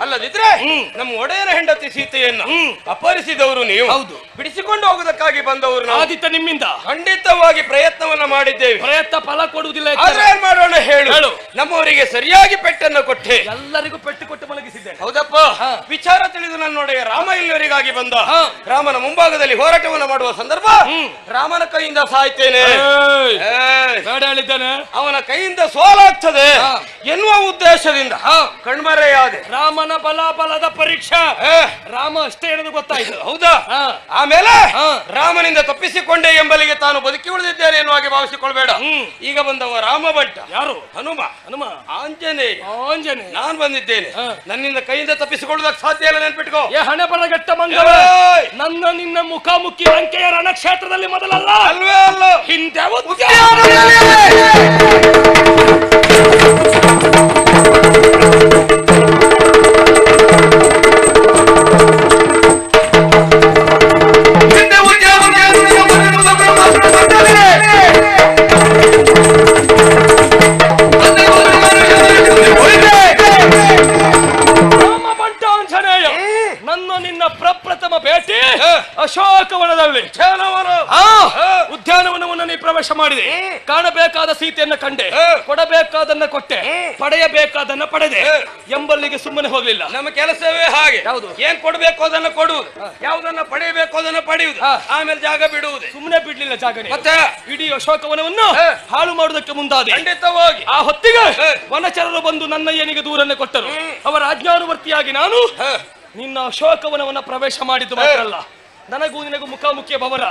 ಅಲ್ಲದಿದ್ರೆ ನಮ್ಮ ಒಡೆಯರ ಹೆಂಡತಿ ಸೀತೆಯನ್ನು ಅಪಹರಿಸಿದವರು ನೀವು, ಬಿಡಿಸಿಕೊಂಡು ಹೋಗುವುದಕ್ಕಾಗಿ ಬಂದವರು ನಾವು. ಆದಿತ್ಯ ನಿಮ್ಮಿಂದ ಖಂಡಿತವಾಗಿ ಪ್ರಯತ್ನವನ್ನ ಮಾಡಿದ್ದೇವೆ. ಪ್ರಯತ್ನ ಫಲ ಕೊಡುವುದಿಲ್ಲ. ಆದ್ರೆ ಏನ್ ಮಾಡೋಣ ಹೇಳು. ನಮ್ಮವರಿಗೆ ಸರಿಯಾಗಿ ಪೆಟ್ಟನ್ನು ಕೊಟ್ಟೆ, ಎಲ್ಲರಿಗೂ ಪೆಟ್ಟು ಕೊಟ್ಟು ಮಲಗಿಸಿದ್ದೇನೆ. ಹೌದಪ್ಪ, ವಿಚಾರ ತಿಳಿದು ನನ್ನ ಒಡೆಯ ರಾಮ ಇಲ್ಲಿವರೆಗಾಗಿ ಬಂದ. ರಾಮನ ಮುಂಭಾಗದಲ್ಲಿ ಹೋರಾಟವನ್ನು ಮಾಡುವ ಸಂದರ್ಭ ರಾಮನ ಕೈಯಿಂದ ಸಾಯ್ತೇನೆ, ಅವನ ಕೈಯಿಂದ ಸೋಲಾಗ್ತದೆ ಎನ್ನುವ ಉದ್ದೇಶದಿಂದ ಕಣ್ಮರೆಯಾದೆ. ರಾಮನ ಬಲದ ಪರೀಕ್ಷಾ ರಾಮ ಅಷ್ಟೇ ಎನ್ನುವುದು ಗೊತ್ತಾಯ್ತು. ಹೌದಾ? ಆಮೇಲೆ ರಾಮನಿಂದ ತಪ್ಪಿಸಿಕೊಂಡೆ ಎಂಬಲಿಗೆ ತಾನು ಬದುಕಿ ಉಳಿದಿದ್ದೇನೆ ಎನ್ನುವ ಹಾಗೆ ಭಾವಿಸಿಕೊಳ್ಬೇಡ. ಈಗ ಬಂದವ ರಾಮ ಭಟ್ಟ. ಯಾರು? ಹನುಮ. ಆಂಜನೇಯ. ನಾನು ಬಂದಿದ್ದೇನೆ. ನನ್ನಿಂದ ಕೈಯಿಂದ ತಪ್ಪಿಸಿಕೊಳ್ಳುವುದಕ್ಕೆ ಸಾಧ್ಯ ಇಲ್ಲ, ನೆನ್ಪಿಟ್ಕೋ. ಹಣೆ ಬರಗಟ್ಟ ಮಂಗಲ, ನನ್ನ ನಿನ್ನ ಮುಖಾಮುಖಿ ಲಂಕೆಯ ರಣಕ್ಷೇತ್ರದಲ್ಲಿ ಮೊದಲಲ್ಲ, ಅಲ್ವೇ ಅಲ್ಲ, ಹಿಂದೆ ಪ್ರಪ್ರಥಮ ಭೇಟಿ ಅಶೋಕವನದಲ್ಲಿ ಉದ್ಯಾನವನವನ್ನು ನೀ ಪ್ರವೇಶ ಮಾಡಿದೆ. ಕಾಣಬೇಕಾದ ಸೀತೆಯನ್ನು ಕಂಡೆ, ಕೊಡಬೇಕಾದನ್ನ ಕೊಟ್ಟೆ, ಪಡೆಯಬೇಕಾದನ್ನ ಪಡೆದೆ ಎಂಬಲ್ಲಿಗೆ ಸುಮ್ಮನೆ ಹೋಗ್ಲಿಲ್ಲ. ನಮ್ಮ ಕೆಲಸವೇ ಹಾಗೆ. ಯಾವುದು? ಏನ್ ಕೊಡಬೇಕು ಅದನ್ನ ಕೊಡುವುದು, ಯಾವುದನ್ನ ಪಡೆಯಬೇಕು ಅದನ್ನ ಪಡೆಯುವುದು, ಆಮೇಲೆ ಜಾಗ ಬಿಡುವುದು. ಸುಮ್ಮನೆ ಬಿಡ್ಲಿಲ್ಲ ಜಾಗ, ಮತ್ತೆ ಇಡೀ ಅಶೋಕವನವನ್ನು ಹಾಳು ಮಾಡುವುದಕ್ಕೆ ಮುಂದಾದೆ. ಖಂಡಿತವಾಗಿ ಆ ಹೊತ್ತಿಗೆ ವನಚರರು ಬಂದು ನನ್ನಯ್ಯನಿಗೆ ದೂರನ್ನು ಕೊಟ್ಟರು. ಅವರ ಆಜ್ಞಾನುವರ್ತಿಯಾಗಿ ನಾನು ನಿನ್ನ ಅಶೋಕವನವನ್ನ ಪ್ರವೇಶ ಮಾಡಿದ್ದು ಮಾತ್ರ ಅಲ್ಲ, ನನಗೂ ನಿನಗೂ ಮುಖಾಮುಖಿಯ ಭವನ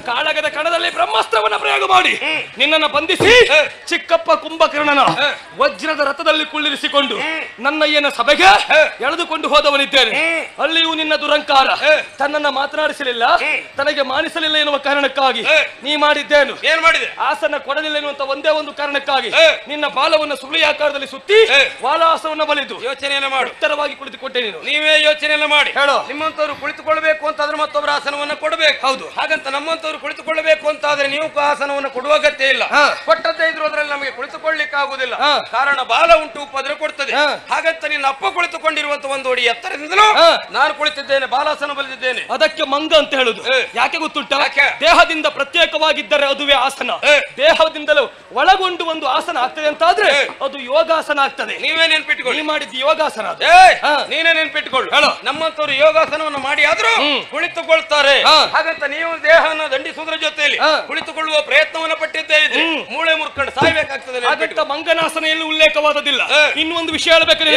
ಕಾಳಗದ ಕಣದಲ್ಲಿ ಬ್ರಹ್ಮಾಸ್ತ್ರವನ್ನ ಪ್ರಯೋಗ ಮಾಡಿ ನಿನ್ನನ್ನು ಬಂಧಿಸಿ ಚಿಕ್ಕಪ್ಪ ಕುಂಭಕರ್ಣನ ವಜ್ರದ ರಥದಲ್ಲಿ ಕುಳ್ಳಿರಿಸಿಕೊಂಡು ನನ್ನಯ್ಯನ ಸಭೆಗೆ ಎಳೆದುಕೊಂಡು ಹೋದವನಿದ್ದೇನೆ. ಅಲ್ಲಿಯೂ ನಿನ್ನ ದುರಂಕಾರ ತನ್ನನ್ನ ಮಾತನಾಡಿಸಲಿಲ್ಲ, ತನಗೆ ಮಾನಿಸಲಿಲ್ಲ ಎನ್ನುವ ಕಾರಣಕ್ಕಾಗಿ ನೀ ಮಾಡಿದ್ದೇನು? ಏನ್ ಮಾಡಿದೆ? ಆಸನ ಕೊಡಲಿಲ್ಲ ಎನ್ನುವಂತ ಒಂದೇ ಒಂದು ಕಾರಣಕ್ಕಾಗಿ ನಿನ್ನ ಬಾಲವನ್ನು ಸುರುಳಿ ಆಕಾರದಲ್ಲಿ ಸುತ್ತಿ ಬಾಲಾಸನವನ್ನು ಬಲಿದು ಯೋಚನೆಯನ್ನು ಮಾಡಿ ಉತ್ತರವಾಗಿ ಕುಳಿತುಕೊಂಡೆ. ನೀನು ನೀವೇ ಯೋಚನೆಯನ್ನು ಮಾಡಿ ಹೇಳೋ. ನಿಮ್ಮಂತವ್ರು ಕುಳಿತುಕೊಳ್ಳಬೇಕು ಅಂತಾದ್ರೆ ಮತ್ತೊಬ್ಬರ ಆಸನವನ್ನು ಕೊಡಬೇಕು. ಹೌದು, ಹಾಗಂತ ನಮ್ಮಂತವ್ರು ಕುಳಿತುಕೊಳ್ಳಬೇಕು ಅಂತ ಆದ್ರೆ ನೀವು ಆಸನವನ್ನು ಕೊಡುವ ಅಗತ್ಯ ಇಲ್ಲ. ಕೊಟ್ಟದ್ದೇ ಇದ್ರು ಅದ್ರಲ್ಲಿ ನಮಗೆ ಕುಳಿತುಕೊಳ್ಳಿಕ್ಕೆ ಆಗುದಿಲ್ಲ. ಕಾರಣ ಬಾಲ ಉಂಟು, ಪದ್ರ ಕೊಡ್ತದೆ. ಹಾಗಂತ ನಿನ್ನ ಅಪ್ಪ ಕುಳಿತುಕೊಂಡಿರುವಂತ ಒಂದು ಅಡಿ ಎತ್ತರದಿಂದಲೂ ನಾನು ಕುಳಿತಿದ್ದೇನೆ, ಬಾಲಾಸನ ಬಲಿದಿದ್ದೇನೆ. ಅದಕ್ಕೆ ಮಂಗ ಅಂತ ಹೇಳುದು ಯಾಕೆ ಗೊತ್ತುಂಟ? ದೇಹದಿಂದ ಪ್ರತ್ಯೇಕವಾಗಿದ್ದರೆ ಅದುವೇ ಆಸನ, ದೇಹದಿಂದಲೂ ಒಳಗೊಂಡು ಒಂದು ಆಸನ ಆಗ್ತದೆ ಅಂತ ಆದ್ರೆ ಅದು ಯೋಗಾಸನ ಆಗ್ತದೆ. ನೀವೇ ನೆನ್ಪಿಟ್ಕೊಳ್ಳಿ, ನೀ ಮಾಡಿದ್ದು ಯೋಗಾಸನ. ನೀನೇ ನೆನ್ಪಿಟ್ಕೊಳ್ಳು. ಹೇಳೋ, ನಮ್ಮಂತವ್ರು ಯೋಗಾಸನವನ್ನು ಮಾಡಿ ಆದ್ರೂ ಕುಳಿತುಕೊಳ್ತಾರೆ. ಹಾಗಂತ ನೀವು ದೇಹವನ್ನು ದಂಡಿಸುವುದರ ಜೊತೆಯಲ್ಲಿ ಕುಳಿತುಕೊಳ್ಳುವ ಪ್ರಯತ್ನವನ್ನು ಪಟ್ಟಿದ್ದೇ ಇದ್ರೆ ಮೂಳೆ ಮುರ್ಕೊಂಡು ಸಾಯ್ಬೇಕಾಗ್ತದೆ. ಹಾಗಂತ ಮಂಗನಾಸನ ಎಲ್ಲೂ ಉಲ್ಲೇಖವಾದದಿಲ್ಲ. ಇನ್ನೊಂದು ವಿಷಯ ಹೇಳ್ಬೇಕಾದ್ರೆ,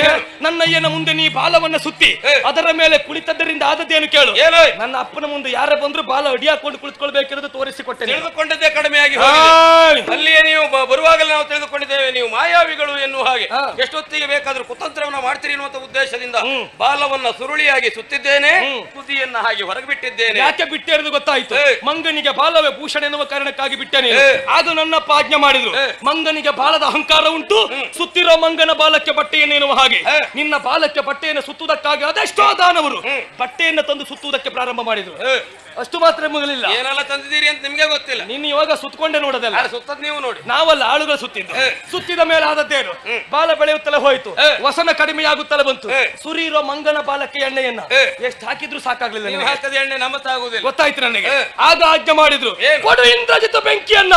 ನನ್ನಯ್ಯನ ಮುಂದೆ ನೀ ಬಾಲವನ್ನ ಸುತ್ತಿ ಅದರ ಮೇಲೆ ಕುಳಿತದ್ದರಿಂದ ಆದದ್ದೇನು ಕೇಳು. ನನ್ನ ಅಪ್ಪನ ಮುಂದೆ ಯಾರ ಬಂದ್ರು ಬಾಲ ಅಡಿಯಾಕೊಂಡು ಕುಳಿತುಕೊಳ್ಬೇಕಿರೋದು ತೋರಿಸಿಕೊಟ್ಟೆ. ತಿಳಿದುಕೊಂಡದ್ದೇ ಕಡಿಮೆಯಾಗಿ ಅಲ್ಲಿಯೇ ನೀವು ಬರುವಾಗಲೇ ನಾವು ತಿಳಿದುಕೊಂಡಿದ್ದೇವೆ ನೀವು ಮಾಯಾವಿಗಳು ಎನ್ನುವ ಹಾಗೆ. ಎಷ್ಟೊತ್ತಿಗೆ ಬೇಕಾದ್ರೂ ಕುತಂತ್ರವನ್ನ ಮಾಡ್ತೀರಿ ಎನ್ನುವಂತ ಉದ್ದೇಶದಿಂದ ಬಾಲವನ್ನ ಸುರುಳಿಯಾಗಿ ಸುತ್ತಿದ್ದೇನೆ, ತುದಿಯನ್ನ ಹಾಗೆ ಹೊರಗೆ ಬಿಟ್ಟಿದ್ದೇನೆ. ಬಿಟ್ಟಿದ್ದೇನೆ. ಯಾಕೆ ಬಿಟ್ಟೆ ಇರೋದು ಗೊತ್ತಾಯ್ತು. ಮಂಗನಿಗೆ ಬಾಲವೇ ಭೂಷಣ ಎನ್ನುವ ಕಾರಣಕ್ಕಾಗಿ ಬಿಟ್ಟೆ ನೀನು. ಅದು ನನ್ನಪ್ಪ ಆಜ್ಞೆ ಮಾಡಿದ್ರು. ಮಂಗನಿಗೆ ಬಾಲದ ಅಹಂಕಾರ ಉಂಟು, ಸುತ್ತಿರೋ ಮಂಗನ ಬಾಲಕ್ಕೆ ಬಟ್ಟೆಯನ್ನು ಎನ್ನುವ ಹಾಗೆ ನಿನ್ನ ಬಾಲಕ್ಕೆ ಬಟ್ಟೆಯನ್ನು ಸುತ್ತುವುದಕ್ಕಾಗಿ ಅದೆಷ್ಟೋ ದಾನವರು ಬಟ್ಟೆಯನ್ನು ತಂದು ಸುತ್ತುವುದಕ್ಕೆ ಪ್ರಾರಂಭ ಮಾಡಿದ್ರು. ಅಷ್ಟು ಮಾತ್ರ ಮುಗಲಿಲ್ಲ, ಏನೆಲ್ಲ ತಂದಿದ್ದೀರಿ ಅಂತ ನಿಮ್ಗೆ ಗೊತ್ತಿಲ್ಲ. ನೀನು ಇವಾಗ ಸುತ್ತಕೊಂಡೆ ನೋಡೋದಲ್ಲ, ಸುತ್ತದ್ ನೀವು ನೋಡಿ. ನಾವಲ್ಲ, ಆಳುಗಳು ಸುತ್ತಿದ್ದು. ಸುತ್ತಿದ ಮೇಲೆ ಆದದ್ದೇನು, ಬಾಲ ಬೆಳೆಯುತ್ತಲೇ ಹೋಯ್ತು, ವಸನ ಕಡಿಮೆಯಾಗುತ್ತಲೇ ಬಂತು. ಸುರಿರೋ ಮಂಗನ ಬಾಲಕ್ಕೆ ಎಣ್ಣೆಯನ್ನ ಎಷ್ಟು ಹಾಕಿದ್ರು ಸಾಕಾಗ್ಲಿಲ್ಲ. ನೀವು ಹಾಕದ ಎಣ್ಣೆ ನಮ್ಮತ್ತಾಗುದಿಲ್ಲ, ಗೊತ್ತಾಯ್ತು ನನಗೆ. ಆಗ ಆಜ್ಞೆ ಮಾಡಿದ್ರು, ಕೊಡು ಇಂದ್ರಜಿತ್ ಬೆಂಕಿಯನ್ನ.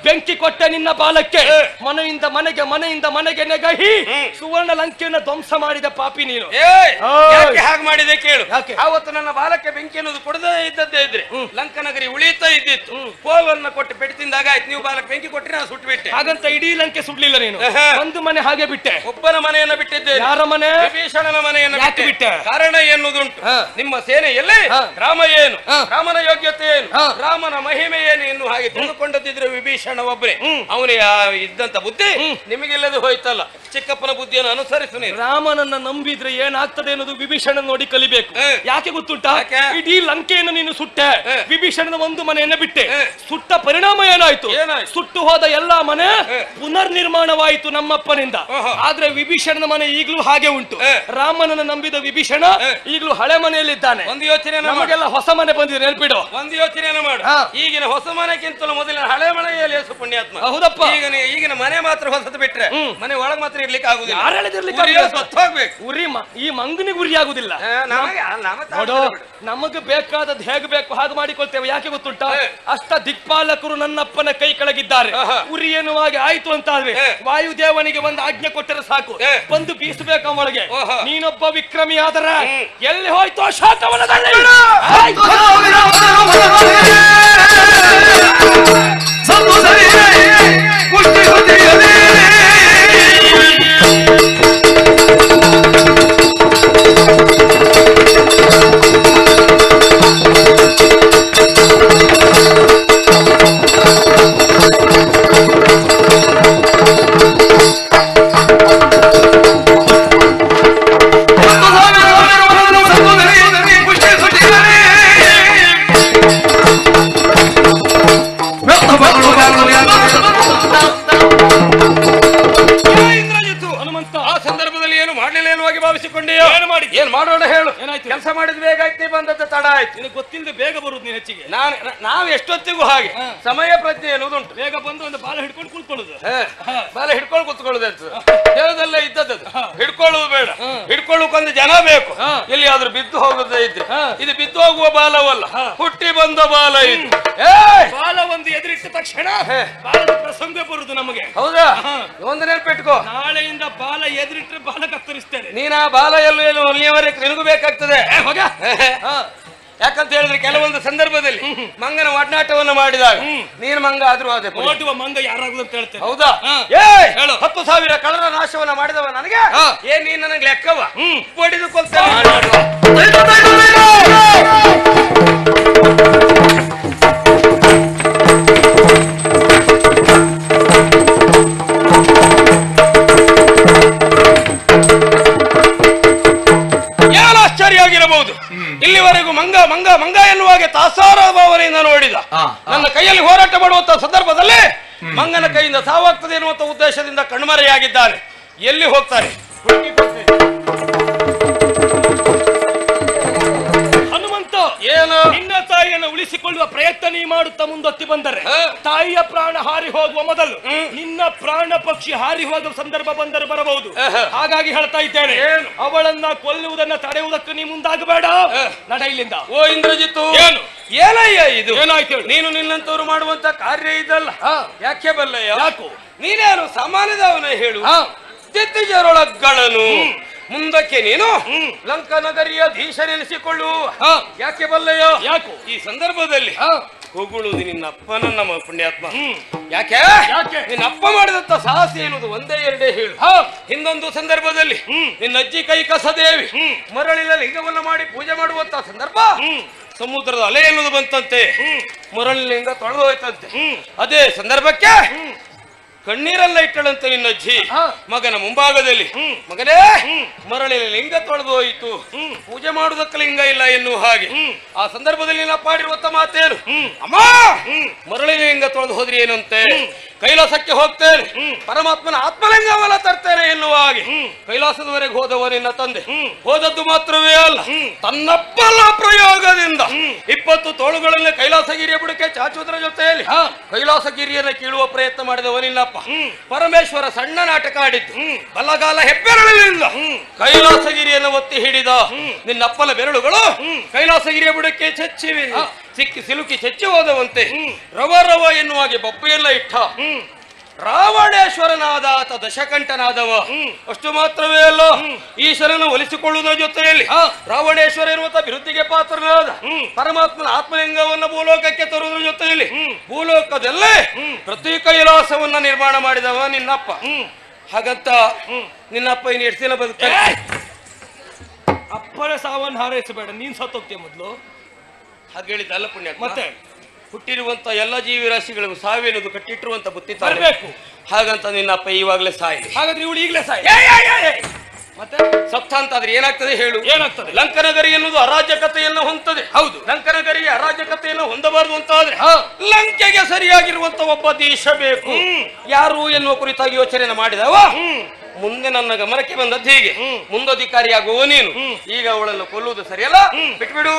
ಬೆಂಕಿ ಕೊಟ್ಟೆ ನಿನ್ನ ಬಾಲಕ್ಕೆ. ಮನೆಯಿಂದ ಮನೆಗೆ, ಮನೆಯಿಂದ ಮನೆಗೆ ನೆಗಹಿ ಸುವರ್ಣ ಲಂಕೆಯನ್ನು ಧ್ವಂಸ ಮಾಡಿದ ಪಾಪಿ ನೀನು. ಹಾಗೆ ಮಾಡಿದೆ ಕೇಳು. ಯಾಕೆ? ಆವತ್ತು ನನ್ನ ಬಾಲಕ್ಕೆ ಬೆಂಕಿ ಅನ್ನೋದು ಕೊಡದೇ ಇದ್ದದ್ದೇ ಇದ್ರೆ ಲಂಕನಗರಿ ಉಳಿಯುತ್ತಾ ಇದ್ದಿತ್ತು. ಕೋಲನ್ನ ಕೊಟ್ಟು ಪೆಟ್ಟು ತಿಂದಾಗ ಆಯ್ತು. ನೀವು ಬಾಲಕ್ಕೆ ಬೆಂಕಿ ಕೊಟ್ಟರೆ ನಾನು ಸುಟ್ಟು ಬಿಟ್ಟೆ. ಹಾಗಂತ ಇಡೀ ಲಂಕೆ ಸುಡ್ಲಿಲ್ಲ ನೀನು. ಒಂದು ಮನೆ ಹಾಗೆ ಬಿಟ್ಟೆ. ಒಬ್ಬನ ಮನೆಯನ್ನ ಬಿಟ್ಟಿದ್ದೆ. ಯಾರ ಮನೆ? ವಿಭೀಷಣನ ಮನೆಯನ್ನ ಬಿಟ್ಟೆ. ಕಾರಣ ಎನ್ನುವುದುಂಟು. ನಿಮ್ಮ ಸೇನೆಯಲ್ಲಿ ರಾಮ ಏನು, ರಾಮನ ಯೋಗ್ಯತೆ ಏನು, ರಾಮನ ಮಹಿಮೆ ಏನು ಎನ್ನು ಹಾಗೆ ತಿಳಿದುಕೊಂಡದಿದ್ರೆ ವಿಭೀಷಣ ಒಬ್ಬರೇ. ಅವನಿಗೆ ಇದ್ದಂತ ಬುದ್ಧಿ ನಿಮಗಿಲ್ಲದೆ ಹೋಯ್ತಲ್ಲ. ಚಿಕ್ಕಪ್ಪನ ಬುದ್ಧಿಯನ್ನು ಅನುಸರಿಸು. ರಾಮನನ್ನ ನಂಬಿದ್ರೆ ಏನಾಗ್ತದೆ ಅನ್ನೋದು ವಿಭೀಷಣ ನೋಡಿ ಕಲಿಬೇಕು. ಯಾಕೆ ಗೊತ್ತುಂಟಾ? ಇಡೀ ಲಂಕೆಯನ್ನು ನೀನು ಸುಟ್ಟೆ, ವಿಭೀಷಣನ ಒಂದು ಮನೆಯನ್ನ ಬಿಟ್ಟೆ. ಸುಟ್ಟ ಪರಿಣಾಮ ಏನಾಯ್ತು? ಸುಟ್ಟು ಹೋದ ಎಲ್ಲಾ ಮನೆ ಪುನರ್ ನಿರ್ಮಾಣವಾಯಿತು ನಮ್ಮಪ್ಪನಿಂದ. ಆದ್ರೆ ವಿಭೀಷಣನ ಮನೆ ಈಗಲೂ ಹಾಗೆ ಉಂಟು. ರಾಮನನ್ನ ನಂಬಿದ ವಿಭೀಷಣ ಈಗಲೂ ಹಳೆ ಮನೆಯಲ್ಲಿದ್ದಾನೆ. ಒಂದು ಯೋಚನೆ, ನಮಗೆಲ್ಲ ಹೊಸ ಮನೆ ಬಂದಿದೆ, ನೆನಪಿಡು. ಒಂದು ಯೋಚನೆಯನ್ನು ಮಾಡು. ಈಗಿನ ಹೊಸ ಮನೆಗಿಂತಲೂ ಮೊದಲಿನ ಹಳೆ ಮನೆಯಲ್ಲಿ ಹೆಸರು ಪುಣ್ಯಾತ್ಮ. ಹೌದಪ್ಪ. ಈಗಿನ ಮನೆ ಮಾತ್ರ ಹೊಸದು ಬಿಟ್ರೆ ಮನೆ ಒಳಗ್ ಮಾತ್ರ ಇರ್ಲಿಕ್ಕೆ ಆಗುದಿಲ್ಲ. ಉರಿ ಈ ಮಂಗನಿಗೆ ಉರಿ ಆಗುದಿಲ್ಲ. ನಮಗೆ ಬೇಕಾದದ್ದು ಹೇಗೆ ಬೇಕು ಹಾಗೆ ಮಾಡಿಕೊಳ್ತೇವೆ. ಯಾಕೆ ಗೊತ್ತುಂಟಾ? ಅಷ್ಟ ದಿಕ್ಪಾಲಕರು ನನ್ನಪ್ಪನ ಕೈ ಕೆಳಗಿದ್ದಾರೆ. ಉರಿ ಎನ್ನುವಾಗ ಆಯ್ತು ಅಂತ ಆದ್ರೆ ವಾಯುದೇವನಿಗೆ ಒಂದು ಆಜ್ಞೆ ಕೊಟ್ಟರೆ ಸಾಕು, ಬಂದು ಬೀಸಬೇಕ ಒಳಗೆ. ನೀನೊಬ್ಬ ವಿಕ್ರಮಿ ಆದರೆ ಎಲ್ಲಿ ಹೋಯ್ತು ಶಾತವನದಲ್ಲಿ ಏನ್ ಮಾಡೋಣ ಹೇಳು. ಕೆಲಸ ಮಾಡಿದ್ ಬೇಗ ಆಯ್ತು, ಬಂದದ್ದು ತಡ ಆಯ್ತು. ನಿನಗೆ ಗೊತ್ತಿಲ್ಲದೆ ಬೇಗ ಬರುದು ನೀನು ಹೆಚ್ಚಿಗೆ. ನಾವು ಎಷ್ಟೊತ್ತಿಗೂ ಹಾಗೆ ಸಮಯ ಪ್ರಜ್ಞೆ ಅನ್ನೋದುಂಟು. ಬೇಗ ಬಂದು ಒಂದು ಬಾಲ ಹಿಡ್ಕೊಂಡು ಕೂತ್ಕೊಳ್ಳುದು. ಬಾಲ ಹಿಡ್ಕೊಂಡು ಕೂತ್ಕೊಳ್ಳುದು ಅಂತ ದೇವದಲ್ಲೇ ಇದ್ದದ್ದು. ಹಿಡ್ಕೊಳ್ಳುದು ಬೇಡ, ಹಿಡ್ಕೊಳ್ಳೋಕೊಂದು ಜನ ಬೇಕು. ಎಲ್ಲಿಯಾದ್ರೂ ಬಿದ್ದು ಹೋಗದೇ ಇದ್ರೆ ಇದು ಬಿದ್ದು ಹೋಗುವ ಬಾಲವಲ್ಲ, ಹುಟ್ಟಿ ಬಂದ ಬಾಲ ಇದು. ಬಾಲ ಒಂದು ಎದುರಿಟ್ಟ ತಕ್ಷಣ ಬಾಲದ ಪ್ರಸಂಗ ಬರುದು ನಮಗೆ. ಹೌದಾ? ಒಂದು ನೆನಪಿಟ್ಕೋ, ನಾಳೆಯಿಂದ ಬಾಲ ಎದುರಿಟ್ರೆ ಬಾಲ ಕತ್ತರಿಸ್ತೇನೆ. ನೀನ ಬಾಲ ಎಲ್ಲೂ ಅಲ್ಲಿಯವರೆಗೆ ನಿನಗೂ ಬೇಕಾಗ್ತದೆ. ಯಾಕಂತ ಹೇಳಿದ್ರೆ ಕೆಲವೊಂದು ಸಂದರ್ಭದಲ್ಲಿ ಮಂಗನ ಒಡನಾಟವನ್ನು ಮಾಡಿದಾಗ ನೀನು ಮಂಗ ಆದ್ರೂ ಅದೇ ಓದುವ ಮಂಗ ಯಾರಾಗುದು ಅಂತ ಹೇಳ್ತೇನೆ. ಹೌದಾ? 10,000 ಕಳ್ಳರ ನಾಶವನ್ನ ಮಾಡಿದವ ನನಗೆ ಏನ್ ನೀನ್ ನನಗೆ ಲೆಕ್ಕವ ಬಡಿದು ಆಶ್ಚರ್ಯವಾಗಿರಬಹುದು. ಇಲ್ಲಿವರೆಗೂ ಮಂಗ ಮಂಗ ಮಂಗ ಎನ್ನುವಾಗೆ ತಾಸಾರ ಭಾವನೆಯಿಂದ ನೋಡಿದ ನನ್ನ ಕೈಯಲ್ಲಿ ಹೋರಾಟ ಮಾಡುವಂತ ಸಂದರ್ಭದಲ್ಲಿ ಮಂಗನ ಕೈಯಿಂದ ಸಾವಾಗ್ತದೆ ಎನ್ನುವಂತ ಉದ್ದೇಶದಿಂದ ಕಣ್ಮರೆಯಾಗಿದ್ದಾನೆ. ಎಲ್ಲಿ ಹೋಗ್ತಾರೆ? ಹನುಮಂತ, ಏನು ನಿನ್ನ ತಾಯಿಯನ್ನು ಉಳಿಸಿಕೊಳ್ಳುವ ಪ್ರಯತ್ನ ನೀ ಮಾಡುತ್ತಾ ಮುಂದೊತ್ತಿ ಬಂದರೆ ತಾಯಿಯ ಪ್ರಾಣ ಹಾರಿ ಹೋಗುವ ಮೊದಲು ನಿನ್ನ ಪ್ರಾಣ ಪಕ್ಷಿ ಹಾರಿ ಹೋಗುವ ಸಂದರ್ಭ ಬಂದರೆ ಬರಬಹುದು. ಹಾಗಾಗಿ ಹೇಳ್ತಾ ಇದ್ದೇನೆ, ಅವಳನ್ನ ಕೊಲ್ಲುವುದನ್ನ ತಡೆಯುವುದಕ್ಕೆ ನೀ ಮುಂದಾಗಬೇಡ. ನಡ ಇಲ್ಲಿಂದ. ಓ ಇಂದ್ರಜಿತ್ತು, ಏನು ಏನಯ್ಯ ಇದು? ಏನಾಯ್ತು? ನೀನು ನಿನ್ನಂತವ್ರು ಮಾಡುವಂತ ಕಾರ್ಯ ಇದಲ್ಲ. ಯಾಕೆ ಬಲ್ಲಯ್ಯ? ಯಾಕು? ನೀನೇನು ಸಾಮಾನ್ಯದವನ ಹೇಳು. ದಿತ್ತಿಜರೊಳಗಳನ್ನು ಮುಂದಕ್ಕೆ ನೀನು ಲಂಕನಗರಿಯ ಧೀಶನೆನಿಸಿಕೊಳ್ಳು. ಯಾಕೆ ಬಲ್ಲಯ್ಯ? ಯಾಕು? ಈ ಸಂದರ್ಭದಲ್ಲಿ ಹೊಗಳುವುದು ನಿನ್ನಪ್ಪನನ್ನ ಪುಣ್ಯಾತ್ಮ. ಯಾಕೆ? ನಿನ್ನಪ್ಪ ಮಾಡಿದಂತ ಸಾಹಸ ಎನ್ನುವುದು ಒಂದೇ ಎರಡೇ ಹೇಳು. ಹಿಂದೊಂದು ಸಂದರ್ಭದಲ್ಲಿ ನಿನ್ನ ಅಜ್ಜಿ ಕೈ ಕಸದೇವಿ ಮರಳಿನ ಲಿಂಗವನ್ನು ಮಾಡಿ ಪೂಜೆ ಮಾಡುವಂತ ಸಂದರ್ಭ ಸಮುದ್ರದ ಅಲೆ ಎನ್ನುವುದು ಬಂತಂತೆ, ಮರಳಿನ ಲಿಂಗ ತೊಳೆದು ಹೋಯ್ತಂತೆ. ಅದೇ ಸಂದರ್ಭಕ್ಕೆ ಕಣ್ಣೀರಲ್ಲ ಇಟ್ಟಳಂತ ನಿನ್ನ ಅಜ್ಜಿ ಮಗನ ಮುಂಭಾಗದಲ್ಲಿ. ಮಗನೇ, ಮರಳಿನ ಲಿಂಗ ತೊಳೆದು ಹೋಯಿತು, ಪೂಜೆ ಮಾಡುವುದಕ್ಕೆ ಲಿಂಗ ಇಲ್ಲ ಎನ್ನುವ ಹಾಗೆ. ಆ ಸಂದರ್ಭದಲ್ಲಿ ನಾ ಪಾಡಿರುವಂತ ಮಾತೇನು? ಅಮ್ಮ, ಮರಳಿನ ಲಿಂಗ ತೊಳೆದು ಹೋದ್ರಿ ಏನಂತೆ? ಕೈಲಾಸಕ್ಕೆ ಹೋಗ್ತೇನೆ, ಪರಮಾತ್ಮನ ಆತ್ಮಲಿಂಗವನ್ನ ತರ್ತೇನೆ ಎನ್ನುವ ಹಾಗೆ ಕೈಲಾಸದವರೆಗೆ ಹೋದವ ನಿನ್ನ ತಂದೆ. ಹೋದದ್ದು ಮಾತ್ರವೇ ಅಲ್ಲ, ತನ್ನಪ್ಪಲ ಪ್ರಯೋಗದಿಂದ 20 ತೋಳುಗಳನ್ನ ಕೈಲಾಸಗಿರಿಯ ಬುಡಕ್ಕೆ ಚಾಚುವುದರ ಜೊತೆಯಲ್ಲಿ ಕೈಲಾಸಗಿರಿಯನ್ನು ಕೀಳುವ ಪ್ರಯತ್ನ ಮಾಡಿದವ ನಿನ್ನಪ್ಪ. ಪರಮೇಶ್ವರ ಸಣ್ಣ ನಾಟಕ ಆಡಿದ್ದು, ಬಲಗಾಲ ಹೆಬ್ಬೆರಳಿನಿಂದ ಕೈಲಾಸಗಿರಿಯನ್ನು ಒತ್ತಿ ಹಿಡಿದ ನಿನ್ನಪ್ಪನ ಬೆರಳುಗಳು ಕೈಲಾಸಗಿರಿಯ ಬುಡಕ್ಕೆ ಚಚ್ಚಿವೆ. ಸಿಕ್ಕಿ ಸಿಲುಕಿ ಚೆಚ್ಚಿ ಹೋದವಂತೆ ರವ ರವ ಎನ್ನುವಾಗೆ ಬಪ್ಪೆಯೆಲ್ಲ ಇಟ್ಟ ರಾವಣೇಶ್ವರನಾದ ಆತ ದಶಕಂಠನಾದವ. ಅಷ್ಟು ಮಾತ್ರವೇ ಅಲ್ಲ, ಈಶ್ವರನ ಒಲಿಸಿಕೊಳ್ಳುವುದರ ಜೊತೆಯಲ್ಲಿ ರಾವಣೇಶ್ವರ ಎನ್ನುವಂತ ಬಿರುದ್ಧಿಗೆ ಪಾತ್ರನಾದ ಪರಮಾತ್ಮನ ಆತ್ಮಲಿಂಗವನ್ನು ಭೂಲೋಕಕ್ಕೆ ತರುವುದರ ಜೊತೆಯಲ್ಲಿ ಭೂಲೋಕದಲ್ಲೇ ಪ್ರತಿ ಕೈಲಾಸವನ್ನ ನಿರ್ಮಾಣ ಮಾಡಿದವ ನಿನ್ನಪ್ಪ. ಹಾಗಂತ ನಿನ್ನಪ್ಪ ಇನ್ನು ಎಷ್ಟು ದಿನ ಬದುಕ? ಅಪ್ಪನ ಸಾವನ್ನು ಹಾರೈಸಬೇಡ, ನೀನ್ ಸತ್ತೋಗ್ತೀಯ ಮೊದ್ಲು. ಹಾಗೆ ಹೇಳಿದ್ದಲ್ಲ ಪುಣ್ಯ. ಮತ್ತೆ ಹುಟ್ಟಿರುವಂತ ಎಲ್ಲ ಜೀವಿರಾಶಿಗಳಿಗೂ ಸಾವಿನದು ಕಟ್ಟಿಟ್ಟಿರುವಂತ ಬುತ್ತಿ ತರಬೇಕು. ಹಾಗಂತ ನಿನ್ನಪ್ಪ ಇವಾಗಲೇ ಸಾಯಿಲಿ. ಹಾಗಾದ್ರೆ ಇವಳು ಈಗಲೇ ಸಾಯಿ. ಮತ್ತೆ ಸತ್ತ ಅಂತಾದ್ರೆ ಏನಾಗ್ತದೆ ಹೇಳು? ಏನಾಗ್ತದೆ? ಲಂಕನಗರಿ ಎನ್ನುವುದು ಅರಾಜಕತೆಯನ್ನು ಹೊಂದದೆ. ಹೌದು, ಲಂಕನಗರಿಗೆ ಅರಾಜಕತೆಯನ್ನು ಹೊಂದಬಾರದು ಅಂತಾದ್ರೆ ಲಂಕೆಗೆ ಸರಿಯಾಗಿರುವಂತ ಒಬ್ಬ ದೇಶ ಬೇಕು. ಯಾರು ಎನ್ನುವ ಕುರಿತಾಗಿ ಯೋಚನೆ ಮಾಡಿದವ ಮುಂದೆ ನನ್ನ ಗಮನಕ್ಕೆ ಬಂದದ್ದು ಹೀಗೆ, ಮುಂದಧಿಕಾರಿಯಾಗುವ ನೀನು ಈಗ ಅವಳನ್ನು ಕೊಲ್ಲುವುದು ಸರಿಯಲ್ಲ, ಬಿಟ್ಬಿಡು.